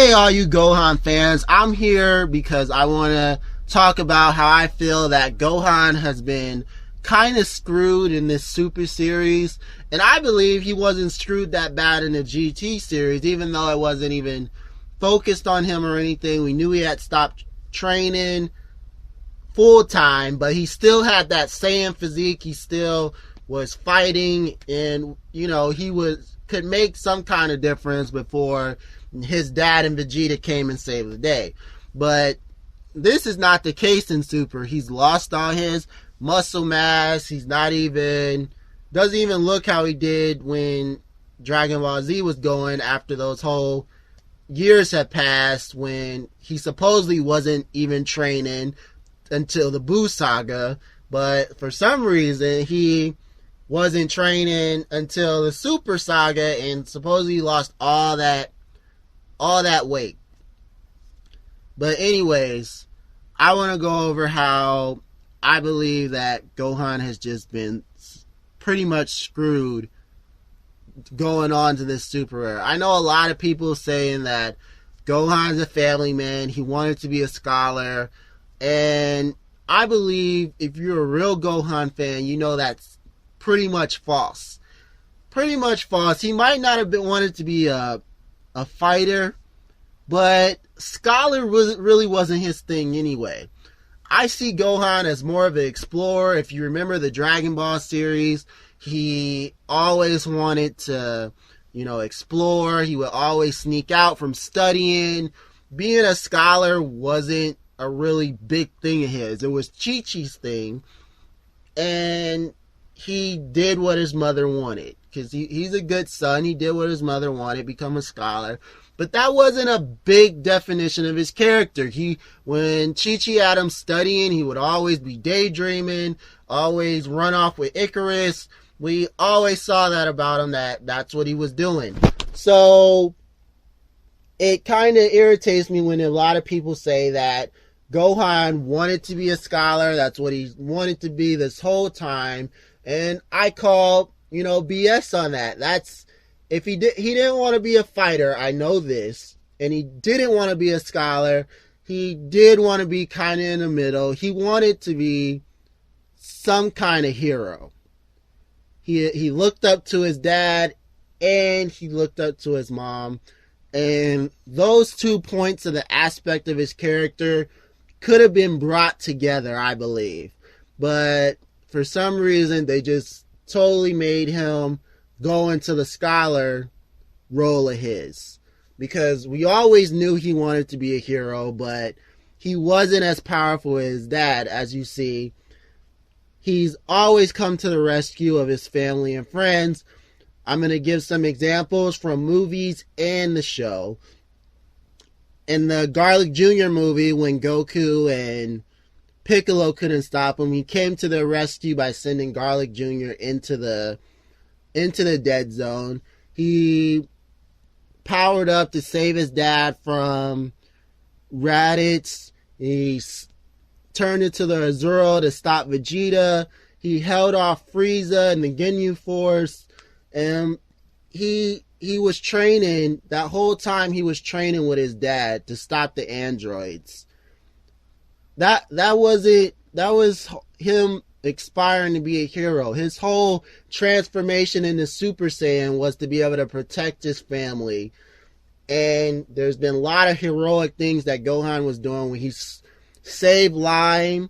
Hey, all you Gohan fans, I'm here because I want to talk about how I feel that Gohan has been kind of screwed in this Super series, and I believe he wasn't screwed that bad in the GT series, even though it wasn't even focused on him or anything. We knew he had stopped training full time, but he still had that Saiyan physique. He still was fighting, and he could make some kind of difference before his dad and Vegeta came and saved the day. But this is not the case in Super. He's lost all his muscle mass. He's doesn't even look how he did when Dragon Ball Z was going, after those whole years had passed when he supposedly wasn't even training until the Buu saga. But for some reason, he wasn't training until the Super saga, and supposedly lost all that weight. But anyways, I want to go over how I believe that Gohan has just been pretty much screwed going on to this Super era. I know a lot of people saying that Gohan's a family man, he wanted to be a scholar, and I believe if you're a real Gohan fan, you know that's pretty much false. Pretty much false. He might not have wanted to be a fighter, but scholar really wasn't his thing anyway. I see Gohan as more of an explorer. If you remember the Dragon Ball series, he always wanted to, explore. He would always sneak out from studying. Being a scholar wasn't a really big thing of his. It was Chi-Chi's thing, and he did what his mother wanted, because he's a good son. He did what his mother wanted, become a scholar. But that wasn't a big definition of his character. When Chi-Chi had him studying, he would always be daydreaming, always run off with Icarus. We always saw that about him, that's what he was doing. So it kind of irritates me when a lot of people say that Gohan wanted to be a scholar. That's what he wanted to be this whole time. And I call, BS on that. If he didn't want to be a fighter, I know this, and he didn't want to be a scholar. He did want to be kind of in the middle. He wanted to be some kind of hero. He looked up to his dad, and he looked up to his mom. And those 2 points of the aspect of his character could have been brought together, I believe. But for some reason, they just totally made him go into the scholar role of his. Because we always knew he wanted to be a hero, but he wasn't as powerful as his dad, as you see. He's always come to the rescue of his family and friends. I'm going to give some examples from movies and the show. In the Garlic Jr. movie, when Goku and Piccolo couldn't stop him, he came to their rescue by sending Garlic Jr. into the dead zone. He powered up to save his dad from Raditz. He turned into the Azuro to stop Vegeta. He held off Frieza and the Ginyu Force. And he was training, that whole time he was training with his dad to stop the androids. That was him aspiring to be a hero. His whole transformation into Super Saiyan was to be able to protect his family. And there's been a lot of heroic things that Gohan was doing when he saved Lime,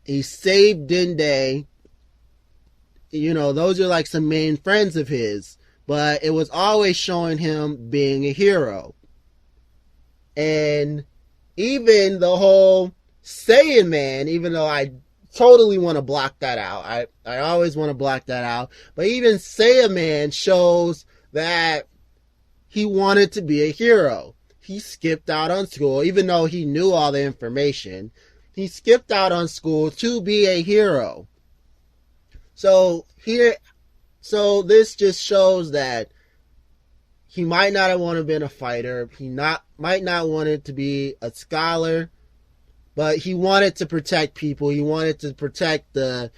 he saved Dende. Those are like some main friends of his. But it was always showing him being a hero. And even the whole Saiyan Man, even though I totally want to block that out. I always want to block that out. But even Saiyan Man shows that he wanted to be a hero. He skipped out on school, even though he knew all the information. He skipped out on school to be a hero. So this just shows that he might not have wanted to be a fighter. He might not wanted to be a scholar. But he wanted to protect people. He wanted to protect the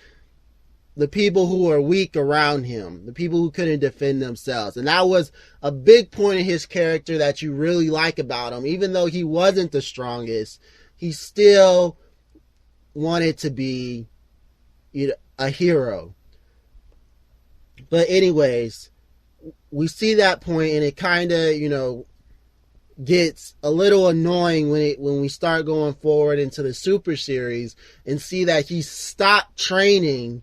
the people who were weak around him, the people who couldn't defend themselves. And that was a big point of his character that you really like about him. Even though he wasn't the strongest, he still wanted to be, you know, a hero. But anyways, we see that point, and it kind of, you know, gets a little annoying when we start going forward into the Super Series and see that he stopped training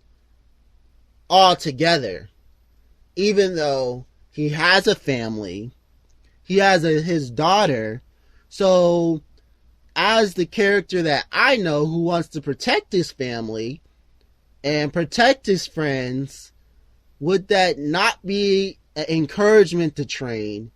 altogether. Even though he has a family, he has his daughter. So as the character that I know who wants to protect his family and protect his friends, would that not be an encouragement to train?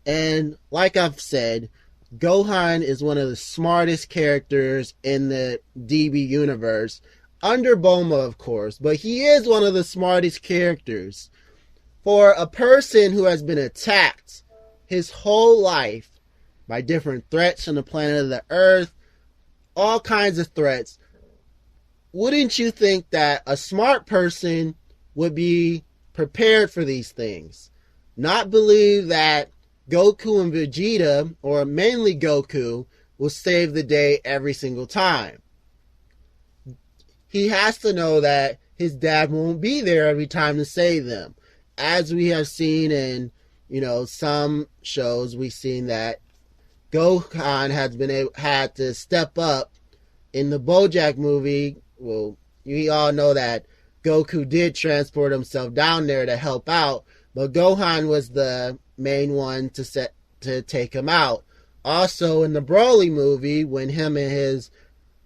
And like I've said, Gohan is one of the smartest characters in the DB universe. Under Bulma, of course, but he is one of the smartest characters. For a person who has been attacked his whole life by different threats from the planet of the Earth, all kinds of threats, wouldn't you think that a smart person would be prepared for these things? Not believe that Goku and Vegeta, or mainly Goku, will save the day every single time. He has to know that his dad won't be there every time to save them. As we have seen in, you know, some shows, we've seen that Gohan has had to step up. In the BoJack movie, well, we all know that Goku did transport himself down there to help out, but Gohan was the main one to take him out. Also, in the Broly movie, when him and his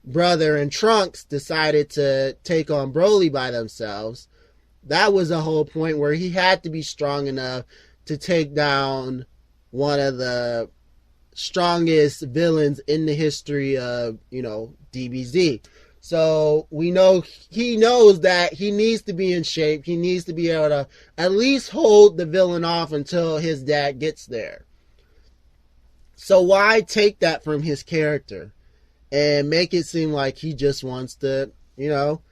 brother and Trunks decided to take on Broly by themselves, that was a whole point where he had to be strong enough to take down one of the strongest villains in the history of, you know, DBZ. So we know he knows that he needs to be in shape. He needs to be able to at least hold the villain off until his dad gets there. So why take that from his character and make it seem like he just wants to, you know,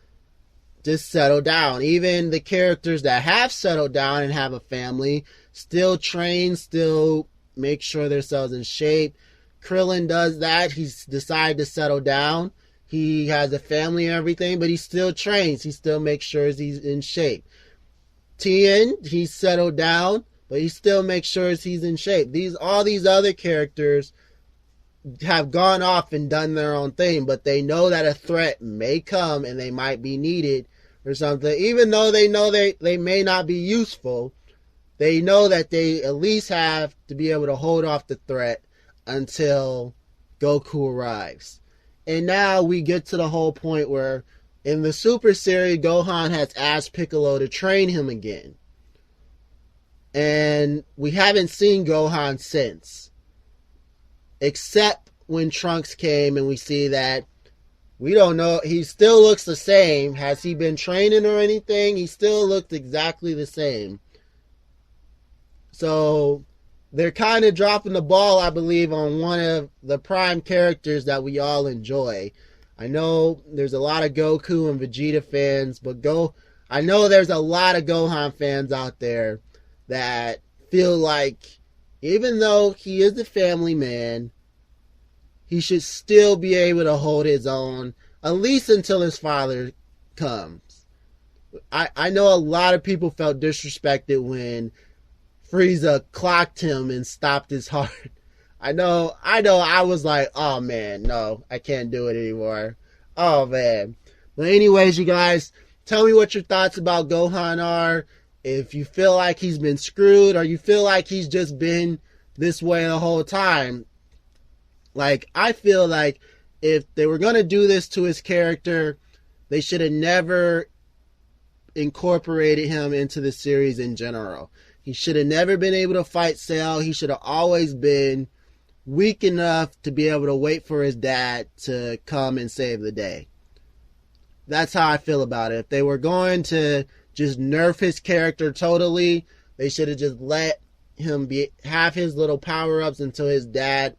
just settle down? Even the characters that have settled down and have a family still train, still make sure themselves in shape. Krillin does that. He's decided to settle down. He has a family and everything, but he still trains. He still makes sure he's in shape. Tien, he's settled down, but he still makes sure he's in shape. All these other characters have gone off and done their own thing, but they know that a threat may come and they might be needed or something. Even though they know they may not be useful, they know that they at least have to be able to hold off the threat until Goku arrives. And now we get to the whole point where in the Super Series, Gohan has asked Piccolo to train him again. And we haven't seen Gohan since. Except when Trunks came and we see that we don't know. He still looks the same. Has he been training or anything? He still looked exactly the same. So they're kind of dropping the ball, I believe, on one of the prime characters that we all enjoy. I know there's a lot of Goku and Vegeta fans, but I know there's a lot of Gohan fans out there that feel like even though he is a family man, he should still be able to hold his own, at least until his father comes. I know a lot of people felt disrespected when Frieza clocked him and stopped his heart. I know, I was like, oh man, no, I can't do it anymore. Oh man. But anyways, you guys, tell me what your thoughts about Gohan are. If you feel like he's been screwed or you feel like he's just been this way the whole time. Like, I feel like if they were going to do this to his character, they should have never incorporated him into the series in general. He should have never been able to fight Cell. He should have always been weak enough to be able to wait for his dad to come and save the day. That's how I feel about it. If they were going to just nerf his character totally, they should have just let him have his little power-ups until his dad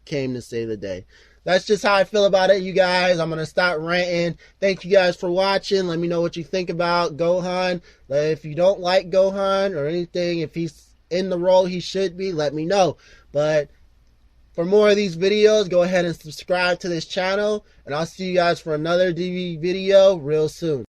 came to save the day. that's just how I feel about it, you guys. I'm going to stop ranting. Thank you guys for watching. Let me know what you think about Gohan. If you don't like Gohan or anything, if he's in the role he should be, let me know. But for more of these videos, go ahead and subscribe to this channel. And I'll see you guys for another DVD video real soon.